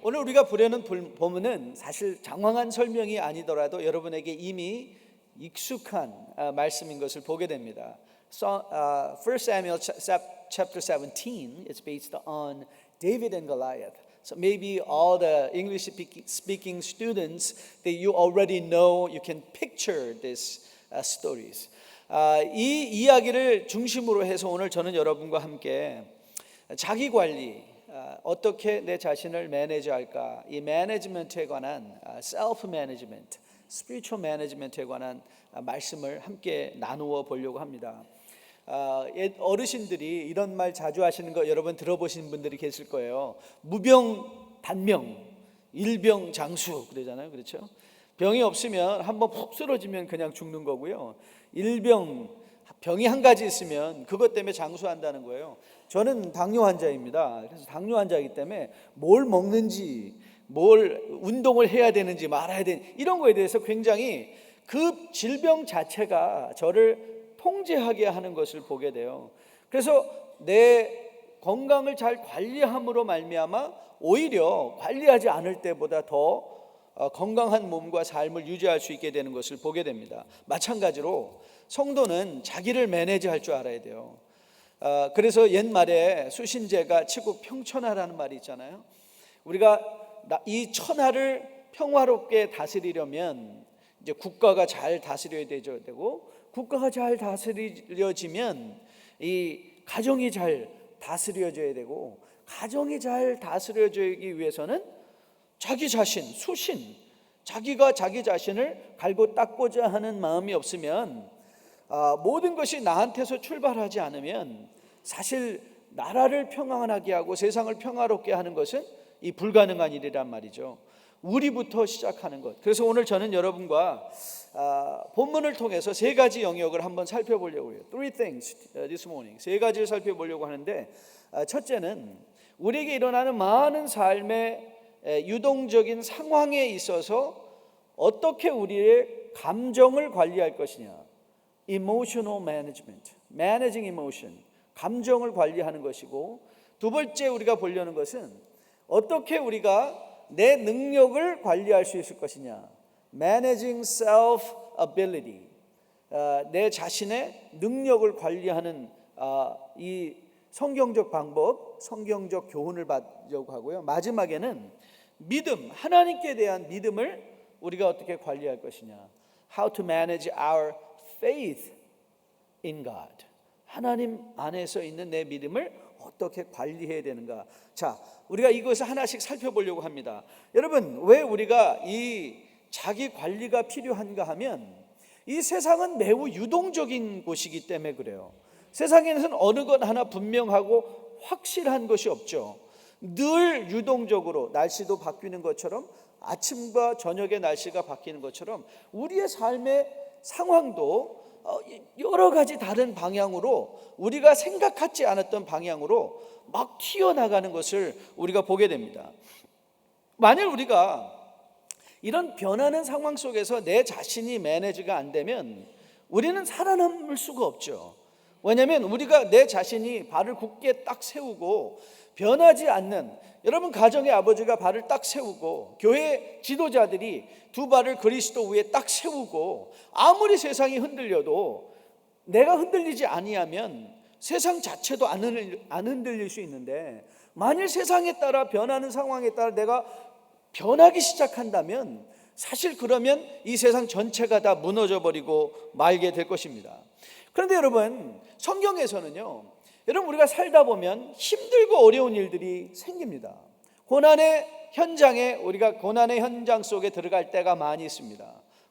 오늘 우리가 보려는 본문은 사실 장황한 설명이 아니더라도 여러분에게 이미 익숙한 말씀인 것을 보게 됩니다. First Samuel chapter 17 is based on David and Goliath. So maybe all the English speaking students that you already know, you can picture these stories. 이 이야기를 중심으로 해서 오늘 저는 여러분과 함께 자기 관리, 어떻게 내 자신을 매니지할까, 이 매니지먼트에 관한 셀프 매니지먼트, 스피리추얼 매니지먼트에 관한 말씀을 함께 나누어 보려고 합니다. 어르신들이 이런 말 자주 하시는 거 여러분 들어보신 분들이 계실 거예요. 무병단명, 일병장수 그러잖아요. 그렇죠? 병이 없으면 한번 푹 쓰러지면 그냥 죽는 거고요. 병이 한 가지 있으면 그것 때문에 장수한다는 거예요. 저는 당뇨 환자입니다. 그래서 당뇨 환자이기 때문에 뭘 먹는지, 뭘 운동을 해야 되는지 말아야 되는지 이런 거에 대해서 굉장히 그 질병 자체가 저를 통제하게 하는 것을 보게 돼요. 그래서 내 건강을 잘 관리함으로 말미암아 오히려 관리하지 않을 때보다 더 건강한 몸과 삶을 유지할 수 있게 되는 것을 보게 됩니다. 마찬가지로 성도는 자기를 매니지할 줄 알아야 돼요. 그래서 옛말에 수신제가 치국 평천하라는 말이 있잖아요. 우리가 이 천하를 평화롭게 다스리려면 이제 국가가 잘 다스려야 되고, 국가가 잘 다스려지면 이 가정이 잘 다스려져야 되고, 가정이 잘 다스려지기 위해서는 자기 자신, 수신, 자기가 자기 자신을 갈고 닦고자 하는 마음이 없으면, 모든 것이 나한테서 출발하지 않으면 사실 나라를 평안하게 하고 세상을 평화롭게 하는 것은 이 불가능한 일이란 말이죠. 우리부터 시작하는 것. 그래서 오늘 저는 여러분과 본문을 통해서 세 가지 영역을 한번 살펴보려고 해요. Three things this morning. 세 가지를 살펴보려고 하는데, 첫째는 우리에게 일어나는 많은 삶의 유동적인 상황에 있어서 어떻게 우리의 감정을 관리할 것이냐. Emotional management, managing emotion, 감정을 관리하는 것이고, 두 번째 우리가 보려는 것은 어떻게 우리가 내 능력을 관리할 수 있을 것이냐. Managing self-ability, 내 자신의 능력을 관리하는 이 성경적 방법, 성경적 교훈을 받으려고 하고요. 마지막에는 믿음, 하나님께 대한 믿음을 우리가 어떻게 관리할 것이냐. How to manage our faith in God. 하나님 안에서 있는 내 믿음을 어떻게 관리해야 되는가. 자, 우리가 이것을 하나씩 살펴보려고 합니다. 여러분, 왜 우리가 이 자기 관리가 필요한가 하면 이 세상은 매우 유동적인 곳이기 때문에 그래요. 세상에는 어느 것 하나 분명하고 확실한 것이 없죠. 늘 유동적으로 날씨도 바뀌는 것처럼, 아침과 저녁의 날씨가 바뀌는 것처럼 우리의 삶의 상황도 여러 가지 다른 방향으로, 우리가 생각하지 않았던 방향으로 막 튀어나가는 것을 우리가 보게 됩니다. 만일 우리가 이런 변하는 상황 속에서 내 자신이 매니지가 안 되면 우리는 살아남을 수가 없죠. 왜냐하면 우리가 내 자신이 발을 굳게 딱 세우고 변하지 않는, 여러분 가정의 아버지가 발을 딱 세우고 교회 지도자들이 두 발을 그리스도 위에 딱 세우고 아무리 세상이 흔들려도 내가 흔들리지 아니하면 세상 자체도 안 흔들릴 수 있는데, 만일 세상에 따라 변하는 상황에 따라 내가 변하기 시작한다면 사실 그러면 이 세상 전체가 다 무너져 버리고 말게 될 것입니다. 그런데 여러분, 성경에서는요, 여러분 우리가 살다 보면 힘들고 어려운 일들이 생깁니다. 고난의 현장에, 우리가 고난의 현장 속에 들어갈 때가 많이 있습니다.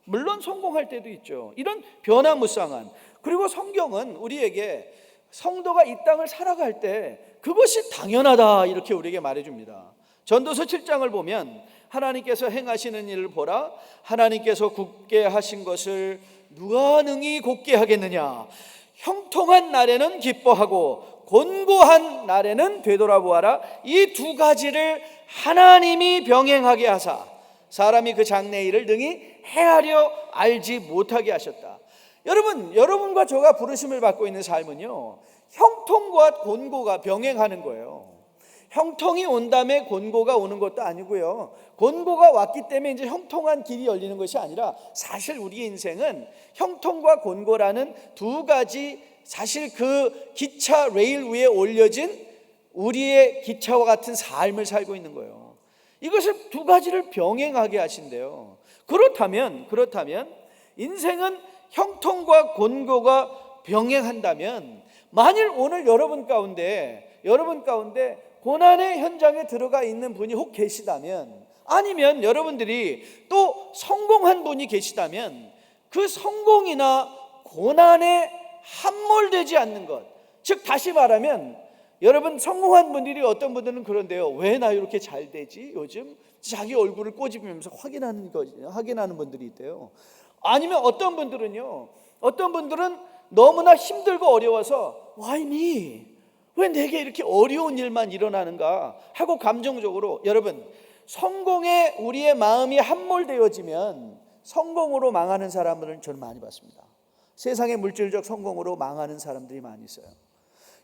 물론 성공할 때도 있죠. 이런 변화무쌍한, 그리고 성경은 우리에게 성도가 이 땅을 살아갈 때 그것이 당연하다 이렇게 우리에게 말해줍니다. 전도서 7장을 보면 하나님께서 행하시는 일을 보라. 하나님께서 굳게 하신 것을 누가 능히 곧게 하겠느냐. 형통한 날에는 기뻐하고 곤고한 날에는 되돌아보아라. 이 두 가지를 하나님이 병행하게 하사 사람이 그 장래 일을 능히 헤아려 알지 못하게 하셨다. 여러분과 저가 부르심을 받고 있는 삶은요, 형통과 곤고가 병행하는 거예요. 형통이 온 다음에 곤고가 오는 것도 아니고요. 곤고가 왔기 때문에 이제 형통한 길이 열리는 것이 아니라 사실 우리의 인생은 형통과 곤고라는 두 가지, 사실 그 기차 레일 위에 올려진 우리의 기차와 같은 삶을 살고 있는 거예요. 이것을 두 가지를 병행하게 하신대요. 그렇다면 인생은 형통과 곤고가 병행한다면, 만일 오늘 여러분 가운데 고난의 현장에 들어가 있는 분이 혹 계시다면, 아니면 여러분들이 또 성공한 분이 계시다면, 그 성공이나 고난에 함몰되지 않는 것, 즉 다시 말하면 여러분, 성공한 분들이 어떤 분들은 그런데요, 왜 나 이렇게 잘 되지? 요즘 자기 얼굴을 꼬집으면서 확인하는 분들이 있대요. 아니면 어떤 분들은 너무나 힘들고 어려워서 Why me? 왜 내게 이렇게 어려운 일만 일어나는가 하고 감정적으로, 여러분, 성공에 우리의 마음이 함몰되어지면 성공으로 망하는 사람들은 저는 많이 봤습니다. 세상의 물질적 성공으로 망하는 사람들이 많이 있어요.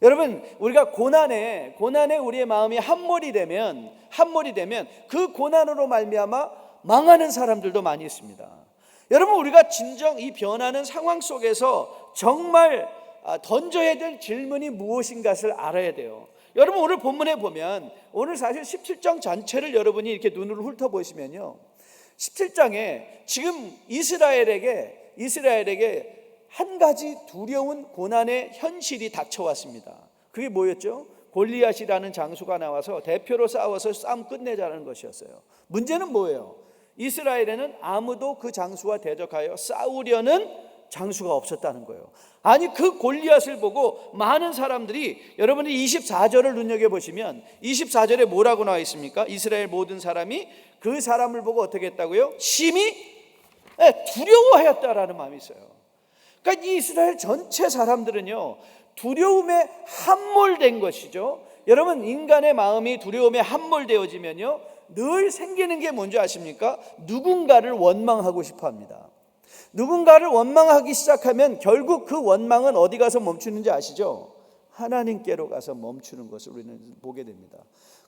여러분, 우리가 고난에 우리의 마음이 함몰이 되면 그 고난으로 말미암아 망하는 사람들도 많이 있습니다. 여러분, 우리가 진정 이 변하는 상황 속에서 정말 던져야 될 질문이 무엇인가를 알아야 돼요. 여러분, 오늘 본문에 보면, 오늘 사실 17장 전체를 여러분이 이렇게 눈으로 훑어보시면요, 17장에 지금 이스라엘에게 한 가지 두려운 고난의 현실이 닥쳐왔습니다. 그게 뭐였죠? 골리앗이라는 장수가 나와서 대표로 싸워서 싸움 끝내자는 것이었어요. 문제는 뭐예요? 이스라엘에는 아무도 그 장수와 대적하여 싸우려는 장수가 없었다는 거예요. 아니, 그 골리앗을 보고 많은 사람들이, 여러분이 24절을 눈여겨보시면 24절에 뭐라고 나와 있습니까? 이스라엘 모든 사람이 그 사람을 보고 어떻게 했다고요? 심히 두려워하였다라는 마음이 있어요. 그러니까 이 이스라엘 전체 사람들은요, 두려움에 함몰된 것이죠. 여러분, 인간의 마음이 두려움에 함몰되어지면요, 늘 생기는 게 뭔지 아십니까? 누군가를 원망하고 싶어 합니다. 누군가를 원망하기 시작하면 결국 그 원망은 어디 가서 멈추는지 아시죠? 하나님께로 가서 멈추는 것을 우리는 보게 됩니다.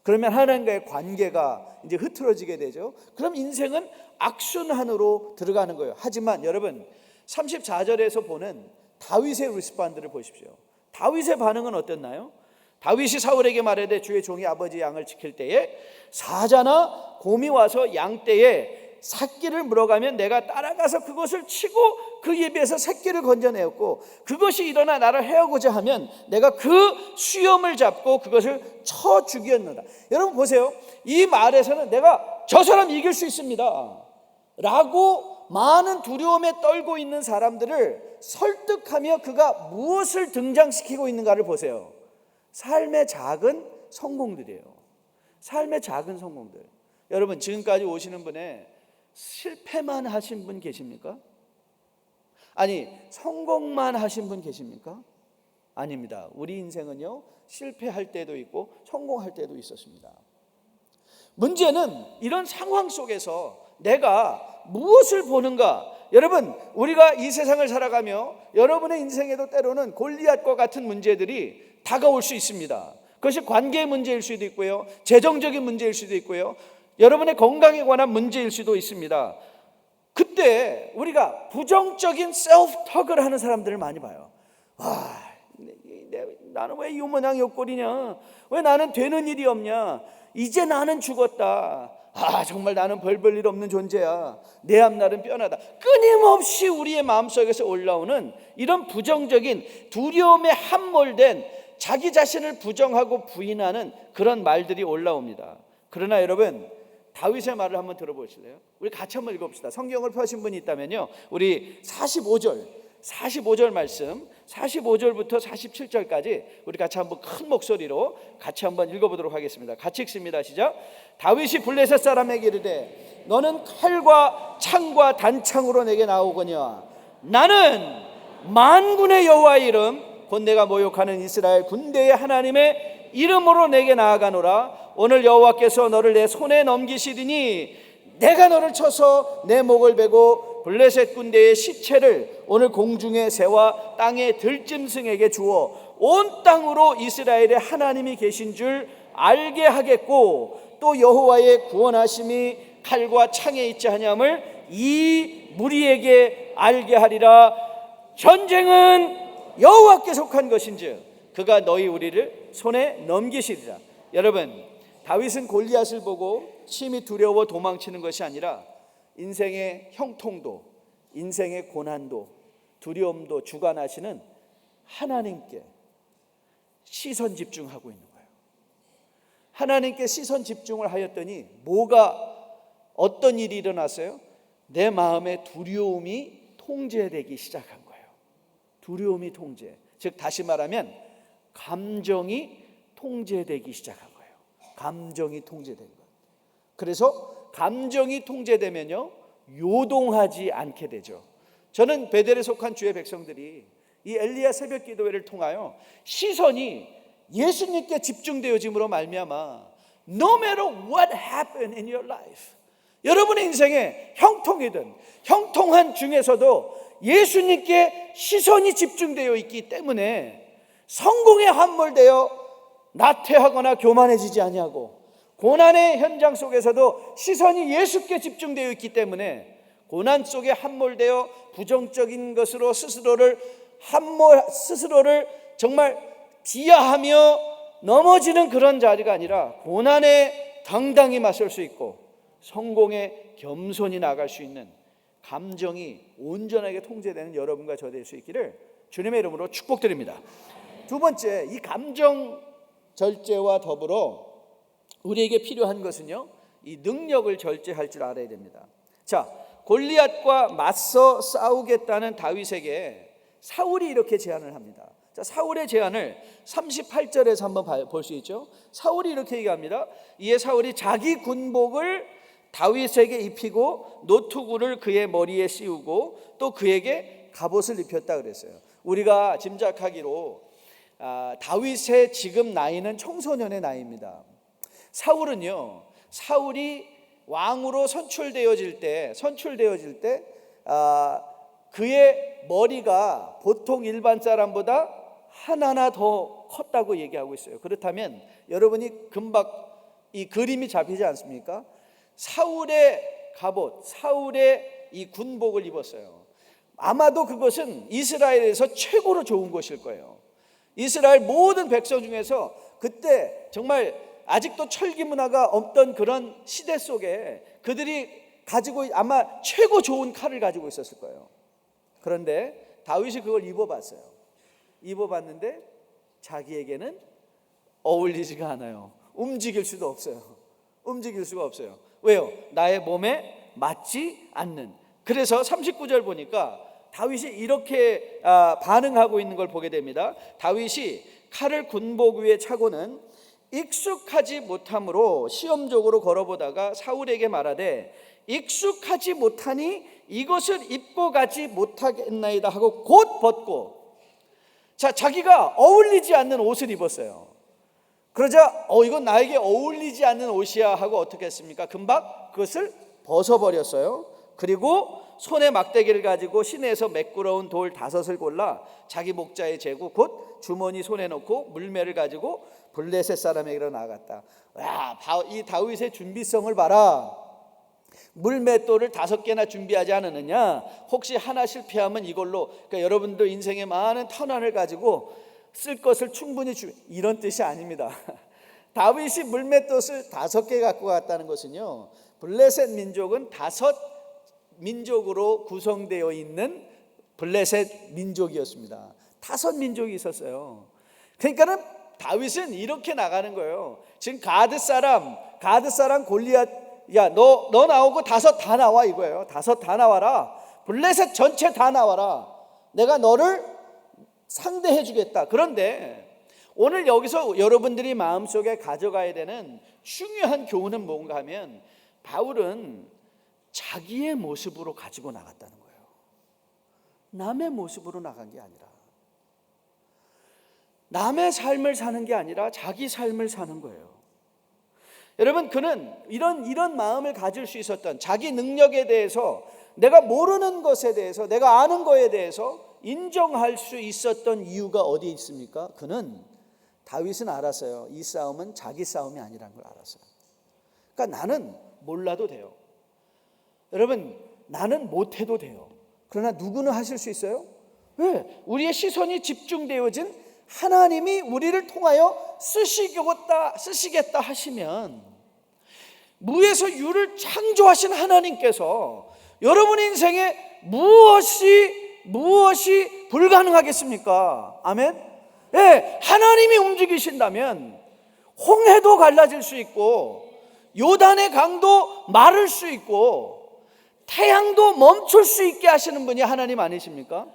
그러면 하나님과의 관계가 이제 흐트러지게 되죠. 그럼 인생은 악순환으로 들어가는 거예요. 하지만 여러분, 34절에서 보는 다윗의 리스폰드를 보십시오. 다윗의 반응은 어땠나요? 다윗이 사울에게 말하되 주의 종이 아버지 양을 지킬 때에 사자나 곰이 와서 양떼에 새끼를 물어가면 내가 따라가서 그것을 치고 그 입에서 새끼를 건져내었고, 그것이 일어나 나를 해하고자 하면 내가 그 수염을 잡고 그것을 쳐 죽였노라. 여러분 보세요. 이 말에서는 내가 저 사람 이길 수 있습니다 라고 많은 두려움에 떨고 있는 사람들을 설득하며 그가 무엇을 등장시키고 있는가를 보세요. 삶의 작은 성공들이에요. 삶의 작은 성공들. 여러분, 지금까지 오시는 분에 실패만 하신 분 계십니까? 아니, 성공만 하신 분 계십니까? 아닙니다. 우리 인생은요, 실패할 때도 있고 성공할 때도 있었습니다. 문제는 이런 상황 속에서 내가 무엇을 보는가? 여러분, 우리가 이 세상을 살아가며 여러분의 인생에도 때로는 골리앗과 같은 문제들이 다가올 수 있습니다. 그것이 관계의 문제일 수도 있고요, 재정적인 문제일 수도 있고요, 여러분의 건강에 관한 문제일 수도 있습니다. 그때 우리가 부정적인 셀프턱을 하는 사람들을 많이 봐요. 나는 왜 이 모양 옆꼴이냐? 왜 나는 되는 일이 없냐? 이제 나는 죽었다. 정말 나는 별볼 일 없는 존재야. 내 앞날은 뻔하다. 끊임없이 우리의 마음속에서 올라오는 이런 부정적인 두려움에 함몰된 자기 자신을 부정하고 부인하는 그런 말들이 올라옵니다. 그러나 여러분, 다윗의 말을 한번 들어보실래요? 우리 같이 한번 읽어봅시다. 성경을 펴신 분이 있다면요, 우리 45절 말씀, 45절부터 47절까지 우리 같이 한번 큰 목소리로 같이 한번 읽어보도록 하겠습니다. 같이 읽습니다. 시작. 다윗이 블레셋 사람에게 이르되 너는 칼과 창과 단창으로 내게 나오거니와 나는 만군의 여호와의 이름 곧 내가 모욕하는 이스라엘 군대의 하나님의 이름으로 내게 나아가노라. 오늘 여호와께서 너를 내 손에 넘기시리니 내가 너를 쳐서 내 목을 베고 블레셋 군대의 시체를 오늘 공중의 새와 땅의 들짐승에게 주어 온 땅으로 이스라엘의 하나님이 계신 줄 알게 하겠고 또 여호와의 구원하심이 칼과 창에 있지 아니함을 이 무리에게 알게 하리라. 전쟁은 여호와께 속한 것인즉 그가 너희 우리를 손에 넘기시리라. 여러분, 다윗은 골리앗을 보고 심히 두려워 도망치는 것이 아니라 인생의 형통도, 인생의 고난도, 두려움도 주관하시는 하나님께 시선 집중하고 있는 거예요. 하나님께 시선 집중을 하였더니 어떤 일이 일어났어요? 내 마음의 두려움이 통제되기 시작한 거예요. 두려움이 통제, 즉 다시 말하면 감정이 통제되기 시작한 거예요. 감정이 통제된 것. 그래서 감정이 통제되면요, 요동하지 않게 되죠. 저는 베델에 속한 주의 백성들이 이 엘리야 새벽 기도회를 통하여 시선이 예수님께 집중되어짐으로 말미암아 No matter what happened in your life, 여러분의 인생에 형통이든 형통한 중에서도 예수님께 시선이 집중되어 있기 때문에 성공에 함몰되어 나태하거나 교만해지지 아니하고 고난의 현장 속에서도 시선이 예수께 집중되어 있기 때문에 고난 속에 함몰되어 부정적인 것으로 스스로를 정말 비하하며 넘어지는 그런 자리가 아니라 고난에 당당히 맞설 수 있고 성공에 겸손히 나갈 수 있는 감정이 온전하게 통제되는 여러분과 저 될 수 있기를 주님의 이름으로 축복드립니다. 두 번째, 이 감정 절제와 더불어 우리에게 필요한 것은요, 이 능력을 절제할 줄 알아야 됩니다. 자, 골리앗과 맞서 싸우겠다는 다윗에게 사울이 이렇게 제안을 합니다. 자, 사울의 제안을 38절에서 한번 볼 수 있죠. 사울이 이렇게 얘기합니다. 이에 사울이 자기 군복을 다윗에게 입히고 노투구를 그의 머리에 씌우고 또 그에게 갑옷을 입혔다 그랬어요. 우리가 짐작하기로 다윗의 지금 나이는 청소년의 나이입니다. 사울이 왕으로 선출되어질 때 그의 머리가 보통 일반 사람보다 하나나 더 컸다고 얘기하고 있어요. 그렇다면 여러분이 금방 이 그림이 잡히지 않습니까? 사울의 갑옷, 사울의 이 군복을 입었어요. 아마도 그것은 이스라엘에서 최고로 좋은 것일 거예요. 이스라엘 모든 백성 중에서 그때 정말 아직도 철기 문화가 없던 그런 시대 속에 그들이 가지고 아마 최고 좋은 칼을 가지고 있었을 거예요. 그런데 다윗이 그걸 입어봤어요. 입어봤는데 자기에게는 어울리지가 않아요. 움직일 수가 없어요. 왜요? 나의 몸에 맞지 않는. 그래서 39절 보니까 다윗이 이렇게 반응하고 있는 걸 보게 됩니다. 다윗이 칼을 군복 위에 차고는 익숙하지 못함으로 시험적으로 걸어보다가 사울에게 말하되 익숙하지 못하니 이것을 입고 가지 못하겠나이다 하고 곧 벗고, 자기가 어울리지 않는 옷을 입었어요. 그러자 이건 나에게 어울리지 않는 옷이야 하고 어떻게 했습니까? 금방 그것을 벗어버렸어요. 그리고 손에 막대기를 가지고 시내에서 매끄러운 돌 5을 골라 자기 목자에 재고 곧 주머니 손에 넣고 물매를 가지고 블레셋 사람에게로 나아갔다. 와, 이 다윗의 준비성을 봐라. 물맷돌을 5개나 준비하지 않았느냐? 혹시 하나 실패하면 이걸로, 그러니까 여러분들 인생에 많은 터널을 가지고 쓸 것을 충분히 이런 뜻이 아닙니다. 다윗이 물맷돌을 5개 갖고 갔다는 것은요, 블레셋 민족은 5 민족으로 구성되어 있는 블레셋 민족이었습니다. 5 민족이 있었어요. 그러니까는 다윗은 이렇게 나가는 거예요. 지금 가드 사람 골리앗, 야, 너 나오고 5 다 나와 이거예요. 5 다 나와라. 블레셋 전체 다 나와라. 내가 너를 상대해 주겠다. 그런데 오늘 여기서 여러분들이 마음속에 가져가야 되는 중요한 교훈은 뭔가 하면, 바울은 자기의 모습으로 가지고 나갔다는 거예요. 남의 모습으로 나간 게 아니라, 남의 삶을 사는 게 아니라 자기 삶을 사는 거예요. 여러분, 그는 이런 마음을 가질 수 있었던, 자기 능력에 대해서, 내가 모르는 것에 대해서, 내가 아는 것에 대해서 인정할 수 있었던 이유가 어디에 있습니까? 그는 다윗은 알았어요. 이 싸움은 자기 싸움이 아니라는 걸 알았어요. 그러니까 나는 몰라도 돼요. 여러분, 나는 못해도 돼요. 그러나 누구는 하실 수 있어요? 왜? 우리의 시선이 집중되어진 하나님이 우리를 통하여 쓰시겠다 하시면, 무에서 유를 창조하신 하나님께서 여러분 인생에 무엇이 불가능하겠습니까? 아멘? 예, 하나님이 움직이신다면 홍해도 갈라질 수 있고, 요단의 강도 마를 수 있고, 태양도 멈출 수 있게 하시는 분이 하나님 아니십니까?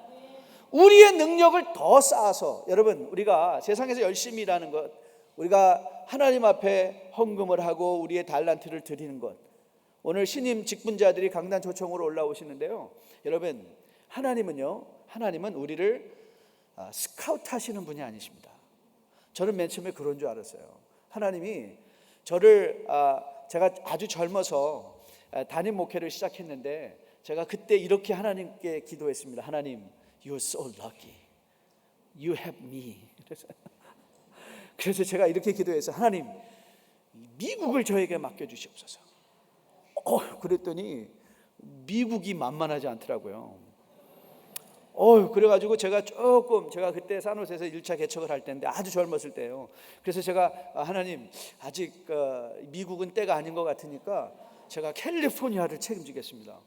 우리의 능력을 더 쌓아서, 여러분, 우리가 세상에서 열심히 일하는 것, 우리가 하나님 앞에 헌금을 하고 우리의 달란트를 드리는 것, 오늘 신임 직분자들이 강단 초청으로 올라오시는데요, 여러분, 하나님은 우리를 스카우트 하시는 분이 아니십니다. 저는 맨 처음에 그런 줄 알았어요. 하나님이 저를, 제가 아주 젊어서 담임 목회를 시작했는데, 제가 그때 이렇게 하나님께 기도했습니다. 하나님, You're so lucky. You have me. 그래서 제가 이렇게 기도해서, 하나님, 미국을 저에게 맡겨주시옵소서. 그랬더니 미국이 만만하지 않더라고요. 그래가지고 제가 그때 산호세에서 1차 개척을 할 때인데, 아주 젊었을 때예요. 그래서 제가 하나님, 아직 미국은 때가 아닌 것 같으니까 제가 캘리포니아를 책임지겠습니다.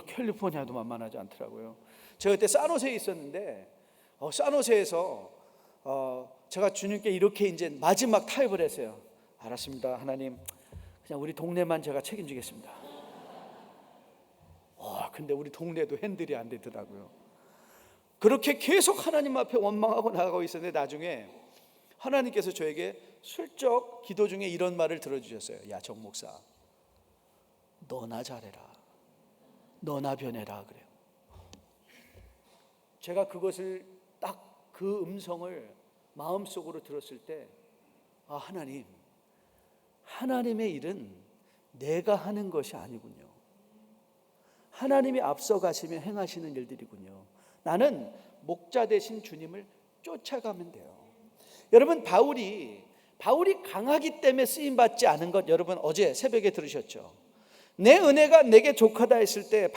캘리포니아도 만만하지 않더라고요. 제가 그때 산호세에 있었는데, 산호세에서 제가 주님께 이렇게 이제 마지막 타협을 했어요. 알았습니다, 하나님, 그냥 우리 동네만 제가 책임지겠습니다. 근데 우리 동네도 핸들이 안 되더라고요. 그렇게 계속 하나님 앞에 원망하고 나가고 있었는데, 나중에 하나님께서 저에게 슬쩍 기도 중에 이런 말을 들어주셨어요. 야, 정 목사, 너나 잘해라, 너나 변해라. 그래요. 제가 그것을 딱 그 음성을 마음속으로 들었을 때, 하나님의 일은 내가 하는 것이 아니군요. 하나님이 앞서 가시며 행하시는 일들이군요. 나는 목자 되신 주님을 쫓아가면 돼요. 여러분, 바울이 강하기 때문에 쓰임받지 않은 것, 여러분 어제 새벽에 들으셨죠? 내 은혜가 내게 족하다 했을 때,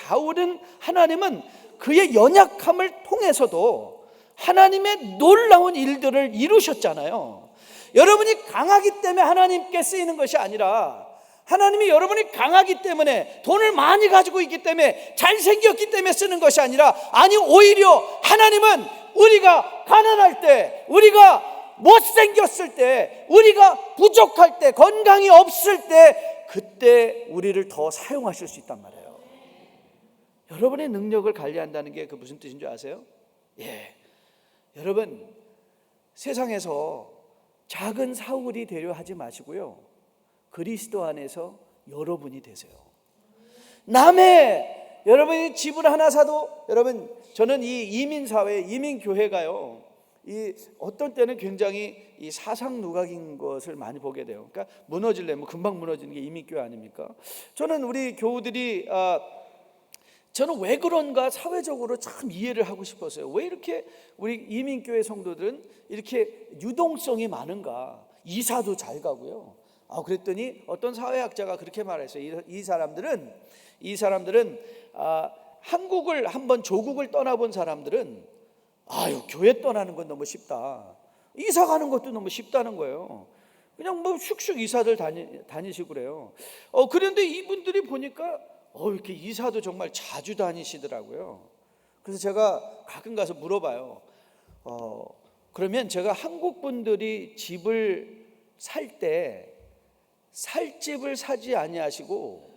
하나님은 그의 연약함을 통해서도 하나님의 놀라운 일들을 이루셨잖아요. 여러분이 강하기 때문에 하나님께 쓰이는 것이 아니라, 하나님이 여러분이 강하기 때문에, 돈을 많이 가지고 있기 때문에, 잘생겼기 때문에 쓰는 것이 아니라, 오히려 하나님은 우리가 가난할 때, 우리가 못생겼을 때, 우리가 부족할 때, 건강이 없을 때, 그때 우리를 더 사용하실 수 있단 말이에요. 여러분의 능력을 관리한다는 게 그 무슨 뜻인 줄 아세요? 여러분, 세상에서 작은 사울이 되려 하지 마시고요, 그리스도 안에서 여러분이 되세요. 여러분이 집을 하나 사도, 여러분, 저는 이 이민사회, 이민교회가요, 어떤 때는 굉장히 이 사상 누각인 것을 많이 보게 돼요. 그러니까 무너지려면 금방 무너지는 게 이민교회 아닙니까? 저는 우리 교우들이, 저는 왜 그런가 사회적으로 참 이해를 하고 싶었어요. 왜 이렇게 우리 이민교회 성도들은 이렇게 유동성이 많은가? 이사도 잘 가고요. 그랬더니 어떤 사회학자가 그렇게 말했어요. 이 사람들은 한국을 한번 조국을 떠나본 사람들은, 교회 떠나는 건 너무 쉽다, 이사 가는 것도 너무 쉽다는 거예요. 그냥 슉슉 이사들 다니시고 그래요. 그런데 이분들이 보니까 이렇게 이사도 정말 자주 다니시더라고요. 그래서 제가 가끔 가서 물어봐요. 그러면 제가 한국 분들이 집을 살 때 살 집을 사지 아니하시고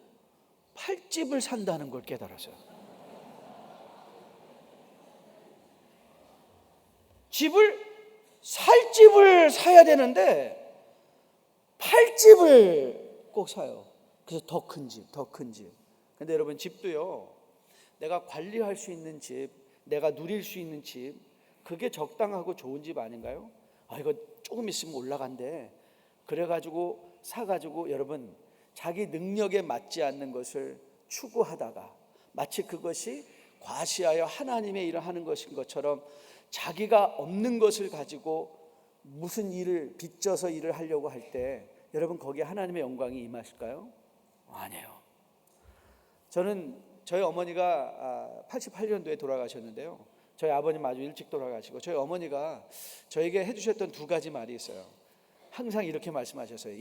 팔 집을 산다는 걸 깨달았어요. 살 집을 사야 되는데 팔 집을 꼭 사요. 그래서 더 큰 집. 근데 여러분, 집도요, 내가 관리할 수 있는 집, 내가 누릴 수 있는 집, 그게 적당하고 좋은 집 아닌가요? 이거 조금 있으면 올라간대. 그래가지고 사가지고, 여러분, 자기 능력에 맞지 않는 것을 추구하다가 마치 그것이 과시하여 하나님의 일을 하는 것인 것처럼 자기가 없는 것을 가지고 무슨 일을 빚져서 일을 하려고 할 때 여러분 거기에 하나님의 영광이 임하실까요? 아니에요. 저는 저희 어머니가 88년도에 돌아가셨는데요. 저희 아버님 아주 일찍 돌아가시고 저희 어머니가 저에게 해주셨던 두 가지 말이 있어요. 항상 이렇게 말씀하셨어요.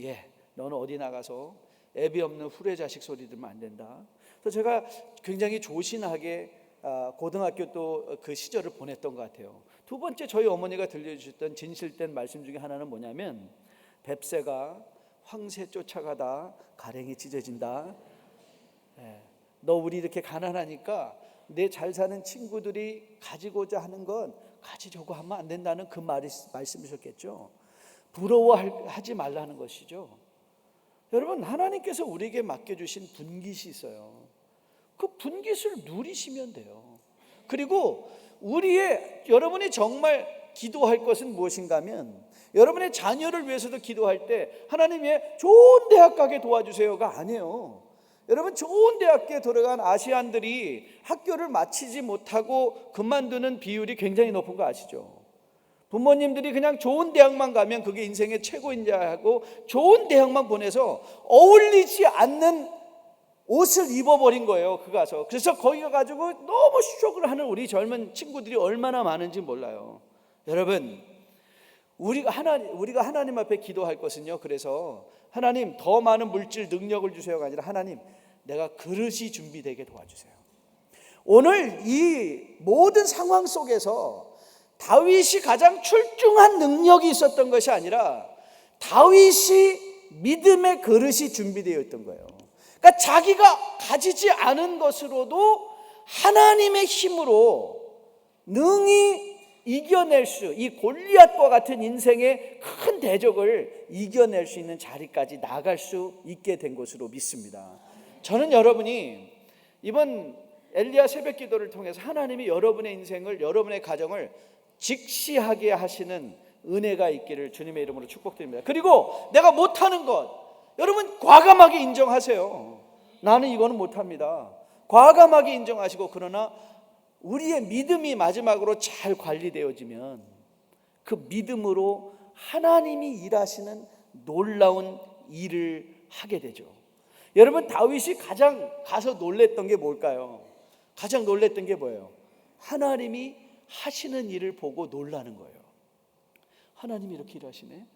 너는 어디 나가서 애비 없는 후레 자식 소리 들으면 안 된다. 그래서 제가 굉장히 조신하게 고등학교 또 그 시절을 보냈던 것 같아요. 두 번째 저희 어머니가 들려주셨던 진실된 말씀 중에 하나는 뭐냐면 뱁새가 황새 쫓아가다 가랭이 찢어진다. 너 우리 이렇게 가난하니까 내 잘 사는 친구들이 가지고자 하는 건 가지려고 하면 안 된다는 그 말씀이셨겠죠. 부러워하지 말라는 것이죠. 여러분 하나님께서 우리에게 맡겨주신 분깃이 있어요. 그 분깃을 누리시면 돼요. 그리고 여러분이 정말 기도할 것은 무엇인가 하면 여러분의 자녀를 위해서도 기도할 때 하나님의 좋은 대학 가게 도와주세요가 아니에요. 여러분 좋은 대학교에 들어간 아시안들이 학교를 마치지 못하고 그만두는 비율이 굉장히 높은 거 아시죠? 부모님들이 그냥 좋은 대학만 가면 그게 인생의 최고인 줄 알고 좋은 대학만 보내서 어울리지 않는 옷을 입어버린 거예요. 그래서 거기 가가지고 너무 쇼크를 하는 우리 젊은 친구들이 얼마나 많은지 몰라요. 여러분 우리가 하나님 앞에 기도할 것은요, 그래서 하나님 더 많은 물질 능력을 주세요가 아니라 하나님 내가 그릇이 준비되게 도와주세요. 오늘 이 모든 상황 속에서 다윗이 가장 출중한 능력이 있었던 것이 아니라 다윗이 믿음의 그릇이 준비되어 있던 거예요. 그러니까 자기가 가지지 않은 것으로도 하나님의 힘으로 능히 이겨낼 이 골리앗과 같은 인생의 큰 대적을 이겨낼 수 있는 자리까지 나갈 수 있게 된 것으로 믿습니다. 저는 여러분이 이번 엘리야 새벽 기도를 통해서 하나님이 여러분의 인생을, 여러분의 가정을 직시하게 하시는 은혜가 있기를 주님의 이름으로 축복드립니다. 그리고 내가 못하는 것, 여러분 과감하게 인정하세요. 나는 이거는 못합니다. 과감하게 인정하시고, 그러나 우리의 믿음이 마지막으로 잘 관리되어지면 그 믿음으로 하나님이 일하시는 놀라운 일을 하게 되죠. 여러분 다윗이 가장 가서 놀랬던 게 뭘까요? 가장 놀랬던 게 뭐예요? 하나님이 하시는 일을 보고 놀라는 거예요. 하나님이 이렇게 일하시네.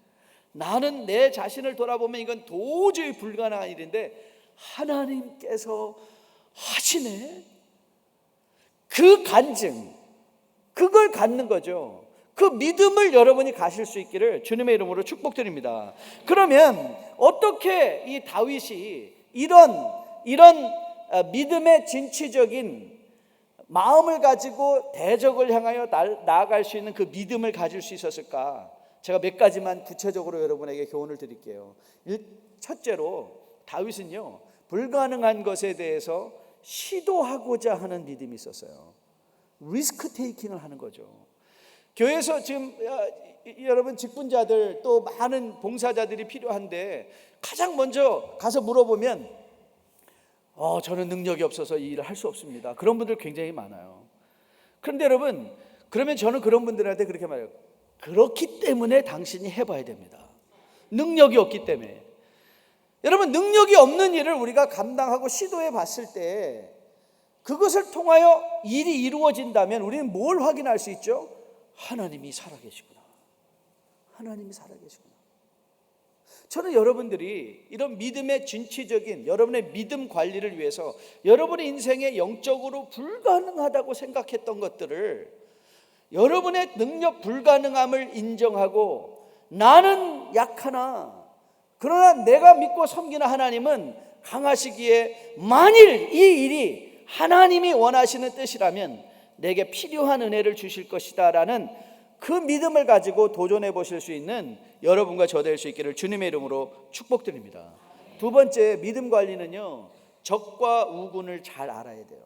나는 내 자신을 돌아보면 이건 도저히 불가능한 일인데 하나님께서 하시네. 그 간증, 그걸 갖는 거죠. 그 믿음을 여러분이 가실 수 있기를 주님의 이름으로 축복드립니다. 그러면 어떻게 이 다윗이 이런 믿음의 진취적인 마음을 가지고 대적을 향하여 나아갈 수 있는 그 믿음을 가질 수 있었을까? 제가 몇 가지만 구체적으로 여러분에게 교훈을 드릴게요. 첫째로 다윗은요, 불가능한 것에 대해서 시도하고자 하는 믿음이 있었어요. 리스크 테이킹을 하는 거죠. 교회에서 지금 여러분 직분자들 또 많은 봉사자들이 필요한데 가장 먼저 가서 물어보면 저는 능력이 없어서 이 일을 할 수 없습니다. 그런 분들 굉장히 많아요. 그런데 여러분, 그러면 저는 그런 분들한테 그렇게 말해요. 그렇기 때문에 당신이 해봐야 됩니다. 능력이 없기 때문에. 여러분, 능력이 없는 일을 우리가 감당하고 시도해 봤을 때 그것을 통하여 일이 이루어진다면 우리는 뭘 확인할 수 있죠? 하나님이 살아계시구나. 하나님이 살아계시구나. 저는 여러분들이 이런 믿음의 진취적인 여러분의 믿음 관리를 위해서 여러분의 인생에 영적으로 불가능하다고 생각했던 것들을 여러분의 능력 불가능함을 인정하고 나는 약하나 그러나 내가 믿고 섬기는 하나님은 강하시기에 만일 이 일이 하나님이 원하시는 뜻이라면 내게 필요한 은혜를 주실 것이다 라는 그 믿음을 가지고 도전해 보실 수 있는 여러분과 저 될 수 있기를 주님의 이름으로 축복드립니다. 두 번째, 믿음 관리는요, 적과 우군을 잘 알아야 돼요.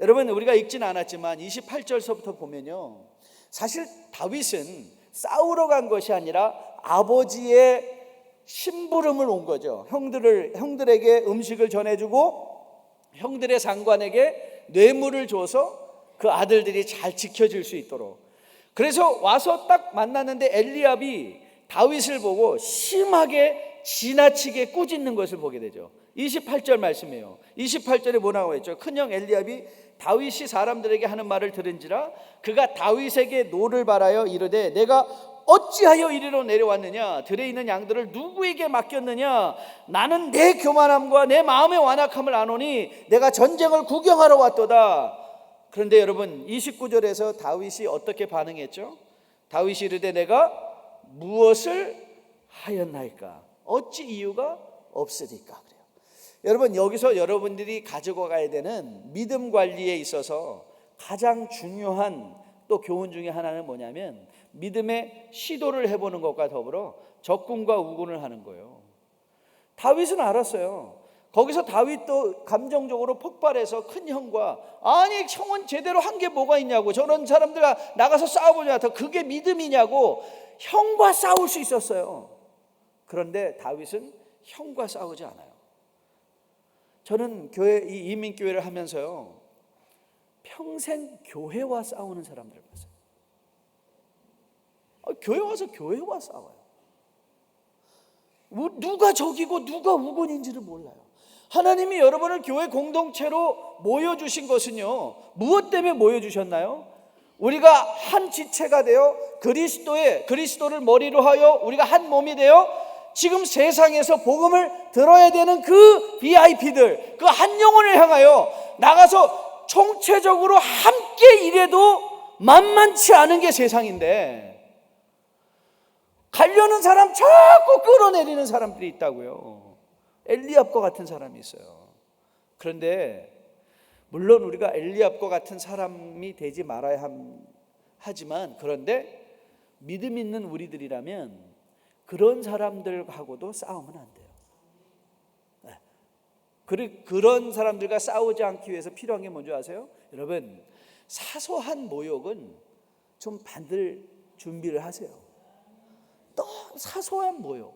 여러분, 우리가 읽지는 않았지만 28절서부터 보면요, 사실 다윗은 싸우러 간 것이 아니라 아버지의 심부름을 온 거죠. 형들에게 음식을 전해주고 형들의 장관에게 뇌물을 줘서 그 아들들이 잘 지켜질 수 있도록. 그래서 와서 딱 만났는데 엘리압이 다윗을 보고 심하게 지나치게 꾸짖는 것을 보게 되죠. 28절 말씀이에요. 28절에 뭐라고 했죠? 큰형 엘리압이 다윗이 사람들에게 하는 말을 들은지라 그가 다윗에게 노를 바라여 이르되 내가 어찌하여 이리로 내려왔느냐? 들에 있는 양들을 누구에게 맡겼느냐? 나는 내 교만함과 내 마음의 완악함을 아노니 내가 전쟁을 구경하러 왔도다. 그런데 여러분 29절에서 다윗이 어떻게 반응했죠? 다윗이 이르되 내가 무엇을 하였나이까? 어찌 이유가 없으리까? 그래요. 여러분 여기서 여러분들이 가지고 가야 되는 믿음 관리에 있어서 가장 중요한 또 교훈 중에 하나는 뭐냐면 믿음의 시도를 해보는 것과 더불어 적군과 우군을 하는 거예요. 다윗은 알았어요. 거기서 다윗도 감정적으로 폭발해서 큰 형과 아니 형은 제대로 한 게 뭐가 있냐고 저런 사람들 나가서 싸워보자 더 그게 믿음이냐고 형과 싸울 수 있었어요. 그런데 다윗은 형과 싸우지 않아요. 저는 이 이민교회를 하면서요 평생 교회와 싸우는 사람들을 봤어요. 교회 와서 교회와 싸워요. 누가 적이고 누가 우군인지를 몰라요. 하나님이 여러분을 교회 공동체로 모여주신 것은요 무엇 때문에 모여주셨나요? 우리가 한 지체가 되어 그리스도를 머리로 하여 우리가 한 몸이 되어 지금 세상에서 복음을 들어야 되는 그 VIP들 그 한 영혼을 향하여 나가서 총체적으로 함께 일해도 만만치 않은 게 세상인데 가려는 사람 자꾸 끌어내리는 사람들이 있다고요. 엘리압과 같은 사람이 있어요. 그런데 물론 우리가 엘리압과 같은 사람이 되지 말아야 하지만 그런데 믿음 있는 우리들이라면 그런 사람들하고도 싸우면 안 돼요. 그런 사람들과 싸우지 않기 위해서 필요한 게 뭔지 아세요? 여러분 사소한 모욕은 좀 받을 준비를 하세요. 너무 사소한 모욕.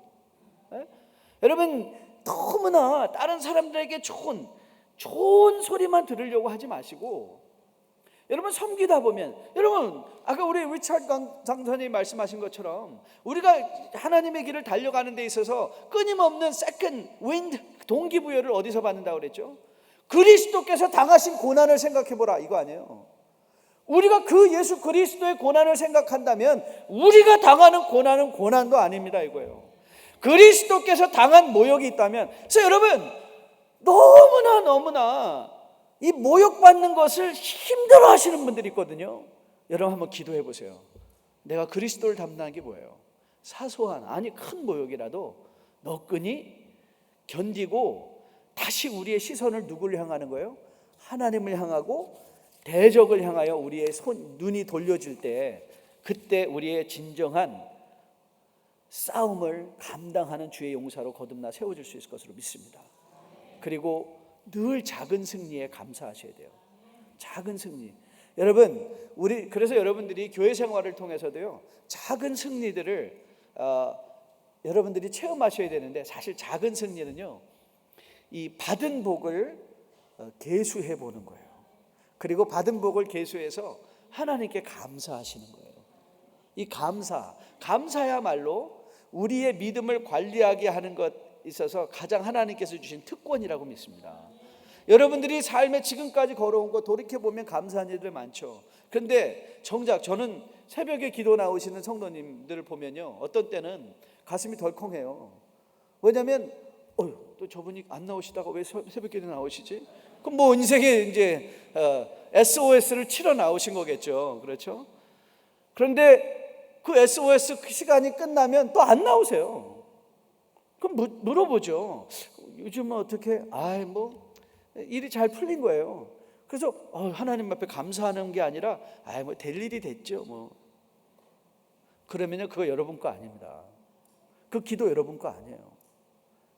여러분 너무나 다른 사람들에게 좋은 소리만 들으려고 하지 마시고 여러분 섬기다 보면 여러분 아까 우리 리차드 장사님이 말씀하신 것처럼 우리가 하나님의 길을 달려가는 데 있어서 끊임없는 세컨드 윈드 동기부여를 어디서 받는다고 그랬죠? 그리스도께서 당하신 고난을 생각해 보라 이거 아니에요. 우리가 그 예수 그리스도의 고난을 생각한다면 우리가 당하는 고난은 고난도 아닙니다 이거예요. 그리스도께서 당한 모욕이 있다면 그래서 여러분 너무나 이 모욕받는 것을 힘들어 하시는 분들이 있거든요. 여러분 한번 기도해 보세요. 내가 그리스도를 담당한 게 뭐예요? 사소한 아니 큰 모욕이라도 너끈히 견디고 다시 우리의 시선을 누구를 향하는 거예요? 하나님을 향하고 대적을 향하여 우리의 눈이 돌려질 때 그때 우리의 진정한 싸움을 감당하는 주의 용사로 거듭나 세워질 수 있을 것으로 믿습니다. 그리고 늘 작은 승리에 감사하셔야 돼요. 작은 승리. 여러분 그래서 여러분들이 교회 생활을 통해서도요 작은 승리들을 여러분들이 체험하셔야 되는데 사실 작은 승리는요 이 받은 복을 계수해 보는 거예요. 그리고 받은 복을 계수해서 하나님께 감사하시는 거예요. 이 감사야말로 우리의 믿음을 관리하게 하는 것 있어서 가장 하나님께서 주신 특권이라고 믿습니다. 여러분들이 삶에 지금까지 걸어온 거 돌이켜보면 감사한 일들 많죠. 그런데 정작 저는 새벽에 기도 나오시는 성도님들을 보면요 어떤 때는 가슴이 덜컹해요. 왜냐하면 또 저분이 안 나오시다가 왜 새벽 기도 나오시지? 그럼 뭐 인생에 이제 SOS를 치러 나오신 거겠죠. 그렇죠? 그런데 그 SOS 시간이 끝나면 또 안 나오세요. 그럼 물어보죠. 요즘은 어떻게? 뭐 일이 잘 풀린 거예요. 그래서 하나님 앞에 감사하는 게 아니라 뭐 될 일이 됐죠. 뭐 그러면요 그거 여러분 거 아닙니다. 그 기도 여러분 거 아니에요.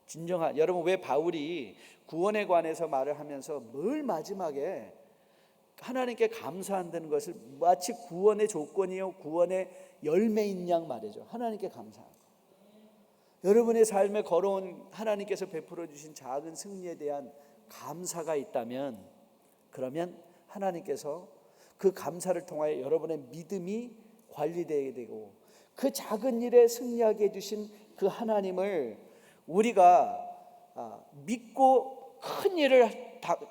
진정한 여러분 왜 바울이 구원에 관해서 말을 하면서 늘 마지막에 하나님께 감사한다는 것을 마치 구원의 조건이요 구원의 열매인 양 말이죠. 하나님께 감사하고 여러분의 삶에 걸어온 하나님께서 베풀어 주신 작은 승리에 대한 감사가 있다면 그러면 하나님께서 그 감사를 통하여 여러분의 믿음이 관리되어야 되고, 그 작은 일에 승리하게 해주신 그 하나님을 우리가 믿고 큰 일을,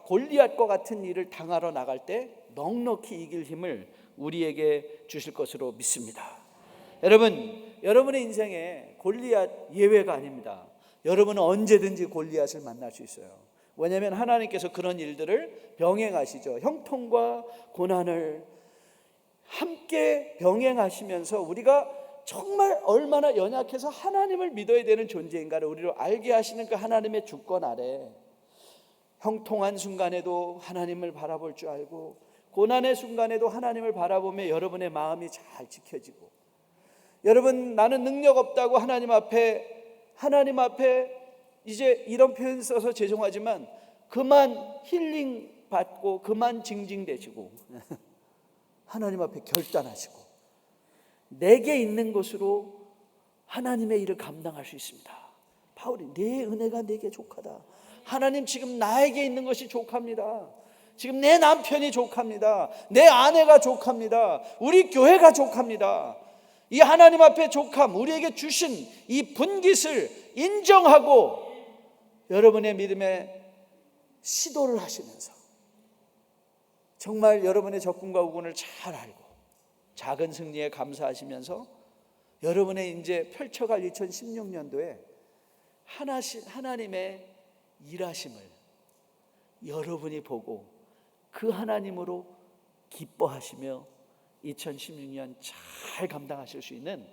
골리앗과 같은 일을 당하러 나갈 때 넉넉히 이길 힘을 우리에게 주실 것으로 믿습니다. 여러분의 인생에 골리앗 예외가 아닙니다. 여러분은 언제든지 골리앗을 만날 수 있어요. 왜냐하면 하나님께서 그런 일들을 병행하시죠. 형통과 고난을 함께 병행하시면서 우리가 정말 얼마나 연약해서 하나님을 믿어야 되는 존재인가를 우리로 알게 하시는 그 하나님의 주권 아래, 형통한 순간에도 하나님을 바라볼 줄 알고, 고난의 순간에도 하나님을 바라보며 여러분의 마음이 잘 지켜지고, 여러분, 나는 능력 없다고 하나님 앞에 이제 이런 표현 써서 죄송하지만 그만 힐링 받고 그만 징징대시고 하나님 앞에 결단하시고 내게 있는 것으로 하나님의 일을 감당할 수 있습니다. 바울이 내 은혜가 내게 족하다. 하나님, 지금 나에게 있는 것이 족합니다. 지금 내 남편이 족합니다. 내 아내가 족합니다. 우리 교회가 족합니다. 이 하나님 앞에 족함, 우리에게 주신 이 분깃을 인정하고 여러분의 믿음에 시도를 하시면서 정말 여러분의 적군과 우군을 잘 알고 작은 승리에 감사하시면서 여러분의 이제 펼쳐갈 2016년도에 하나님의 일하심을 여러분이 보고 그 하나님으로 기뻐하시며 2016년 잘 감당하실 수 있는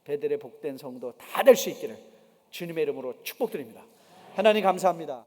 베델의 복된 성도 다 될 수 있기를 주님의 이름으로 축복드립니다. 하나님 감사합니다.